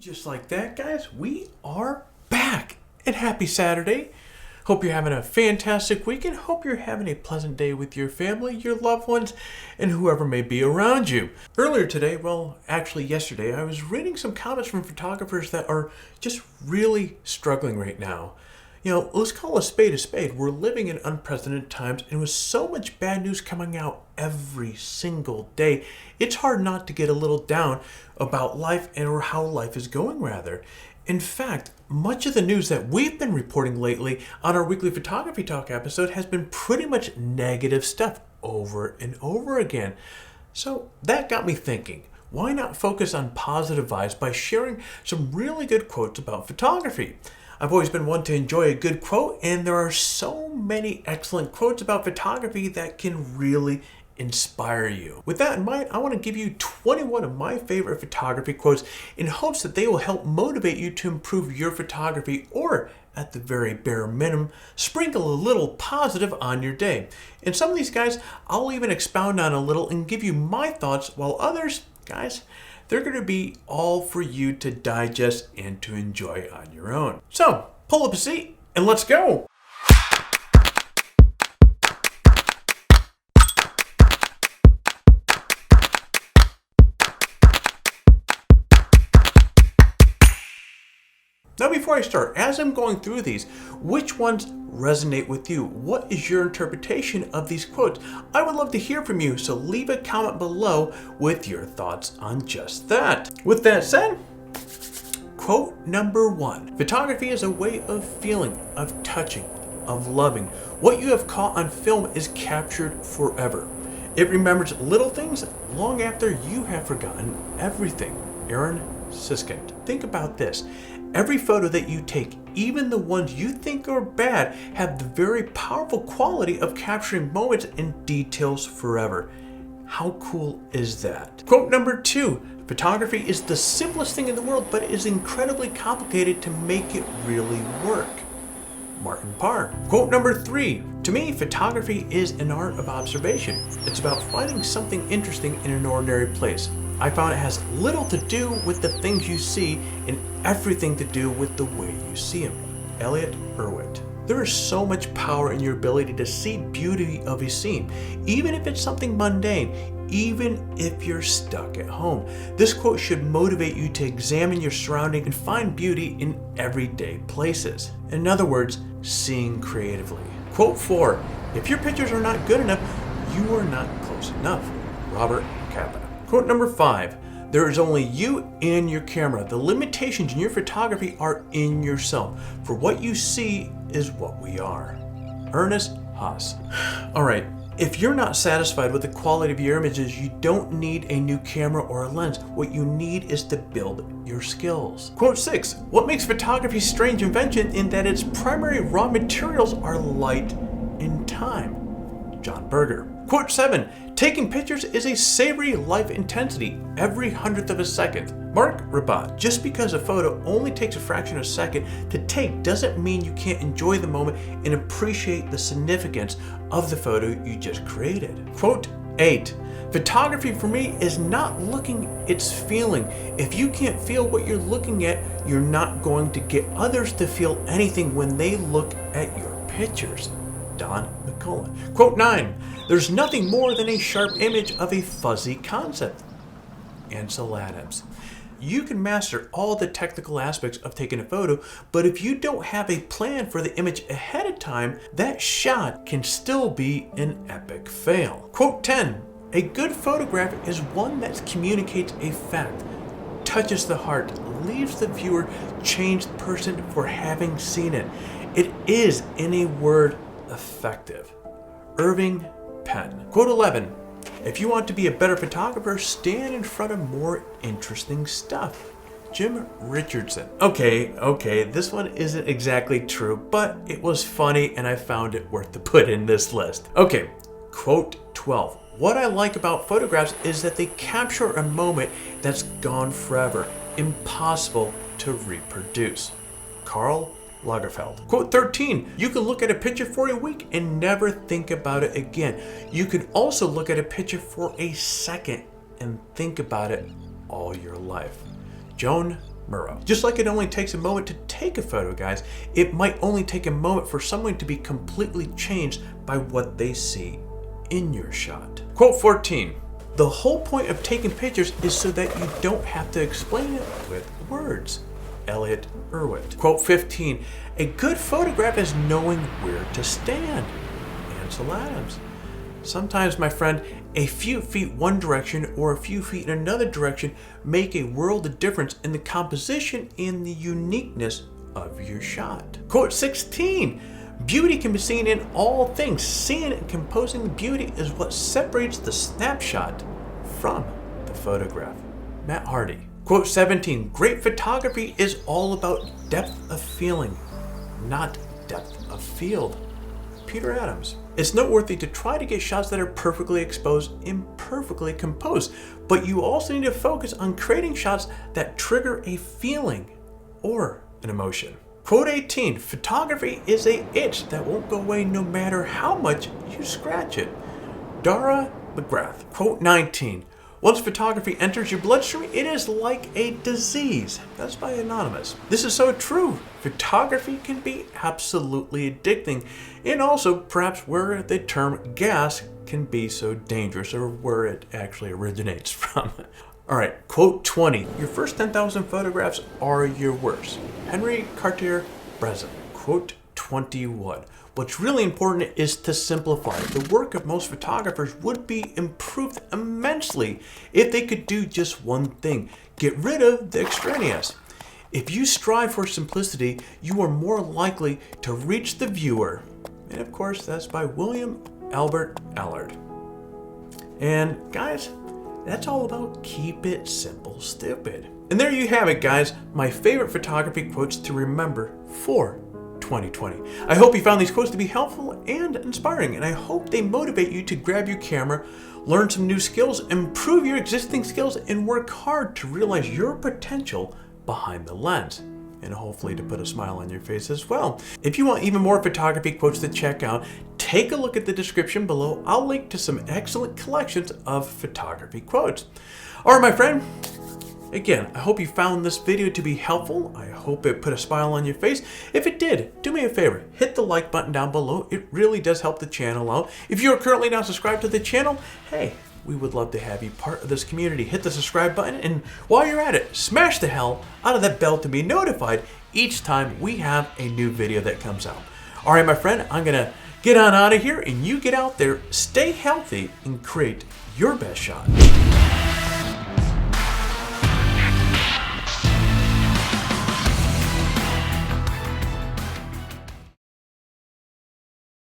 Just like that, guys, we are back. And happy Saturday. Hope you're having a fantastic weekend. Hope you're having a pleasant day with your family, your loved ones, and whoever may be around you. Earlier today, actually yesterday, I was reading some comments from photographers that are just really struggling right now. Let's call a spade a spade. We're living in unprecedented times, and with so much bad news coming out every single day, it's hard not to get a little down about life or how life is going, rather. In fact, much of the news that we've been reporting lately on our weekly Photography Talk episode has been pretty much negative stuff over and over again. So that got me thinking, why not focus on positive vibes by sharing some really good quotes about photography? I've always been one to enjoy a good quote, and there are so many excellent quotes about photography that can really inspire you. With that in mind, I want to give you 21 of my favorite photography quotes in hopes that they will help motivate you to improve your photography, or at the very bare minimum, sprinkle a little positive on your day. And some of these guys I'll even expound on a little and give you my thoughts, while others, guys, they're going to be all for you to digest and to enjoy on your own. So, pull up a seat and let's go. Now, before I start, as I'm going through these, which ones resonate with you? What is your interpretation of these quotes? I would love to hear from you, so leave a comment below with your thoughts on just that. With that said, quote number 1. Photography is a way of feeling, of touching, of loving. What you have caught on film is captured forever. It remembers little things long after you have forgotten everything. Aaron Siskind. Think about this. Every photo that you take, even the ones you think are bad, have the very powerful quality of capturing moments and details forever. How cool is that? Quote number 2. Photography is the simplest thing in the world, but it is incredibly complicated to make it really work. Martin Parr. Quote number 3. To me, photography is an art of observation. It's about finding something interesting in an ordinary place. I found it has little to do with the things you see and everything to do with the way you see them. Elliot Erwitt. There is so much power in your ability to see beauty of a scene, even if it's something mundane, even if you're stuck at home. This quote should motivate you to examine your surroundings and find beauty in everyday places. In other words, seeing creatively. Quote 4. If your pictures are not good enough, you are not close enough. Robert Capa. Quote number 5. There is only you and your camera. The limitations in your photography are in yourself. For what you see is what we are. Ernest Haas. All right, if you're not satisfied with the quality of your images, you don't need a new camera or a lens. What you need is to build your skills. Quote 6. What makes photography a strange invention in that its primary raw materials are light and time. John Berger. Quote 7. Taking pictures is a savory life intensity every 100th of a second. Mark Rabat. Just because a photo only takes a fraction of a second to take doesn't mean you can't enjoy the moment and appreciate the significance of the photo you just created. Quote 8. Photography for me is not looking, it's feeling. If you can't feel what you're looking at, you're not going to get others to feel anything when they look at your pictures. Don McCullough. Quote 9. There's nothing more than a sharp image of a fuzzy concept. Ansel Adams. You can master all the technical aspects of taking a photo, but if you don't have a plan for the image ahead of time, that shot can still be an epic fail. Quote 10. A good photograph is one that communicates a fact, touches the heart, leaves the viewer changed person for having seen it. It is, in a word, effective. Irving Penn. Quote 11. If you want to be a better photographer, stand in front of more interesting stuff. Jim Richardson. Okay, this one isn't exactly true, but it was funny and I found it worth to put in this list. Okay, quote 12. What I like about photographs is that they capture a moment that's gone forever, impossible to reproduce. Carl Lagerfeld. Quote 13. You can look at a picture for a week and never think about it again. You can also look at a picture for a second and think about it all your life. Joan Murrow. Just like it only takes a moment to take a photo, guys, it might only take a moment for someone to be completely changed by what they see in your shot. Quote 14. The whole point of taking pictures is so that you don't have to explain it with words. Elliot Erwitt. Quote 15. A good photograph is knowing where to stand. Ansel Adams. Sometimes, my friend, a few feet one direction or a few feet in another direction make a world of difference in the composition and the uniqueness of your shot. Quote 16. Beauty can be seen in all things. Seeing and composing the beauty is what separates the snapshot from the photograph. Matt Hardy. Quote 17. Great photography is all about depth of feeling, not depth of field. Peter Adams. It's noteworthy to try to get shots that are perfectly exposed and perfectly composed, but you also need to focus on creating shots that trigger a feeling or an emotion. Quote 18. Photography is an itch that won't go away no matter how much you scratch it. Dara McGrath. Quote 19. Once photography enters your bloodstream, it is like a disease. That's by Anonymous. This is so true. Photography can be absolutely addicting, and also perhaps where the term gas can be so dangerous, or where it actually originates from. All right, quote 20. Your first 10,000 photographs are your worst. Henry Cartier-Bresson. Quote 21. What's really important is to simplify. The work of most photographers would be improved immensely if they could do just one thing: get rid of the extraneous. If you strive for simplicity, you are more likely to reach the viewer. And of course, that's by William Albert Allard. And guys, that's all about keep it simple, stupid. And there you have it, guys. My favorite photography quotes to remember for 2020. I hope you found these quotes to be helpful and inspiring, and I hope they motivate you to grab your camera, learn some new skills, improve your existing skills, and work hard to realize your potential behind the lens, and hopefully to put a smile on your face as well. If you want even more photography quotes to check out, take a look at the description below. I'll link to some excellent collections of photography quotes. All right, my friend. Again, I hope you found this video to be helpful. I hope it put a smile on your face. If it did, do me a favor, hit the like button down below. It really does help the channel out. If you are currently not subscribed to the channel, hey, we would love to have you part of this community. Hit the subscribe button, and while you're at it, smash the hell out of that bell to be notified each time we have a new video that comes out. All right, my friend, I'm gonna get on out of here, and you get out there, stay healthy, and create your best shot.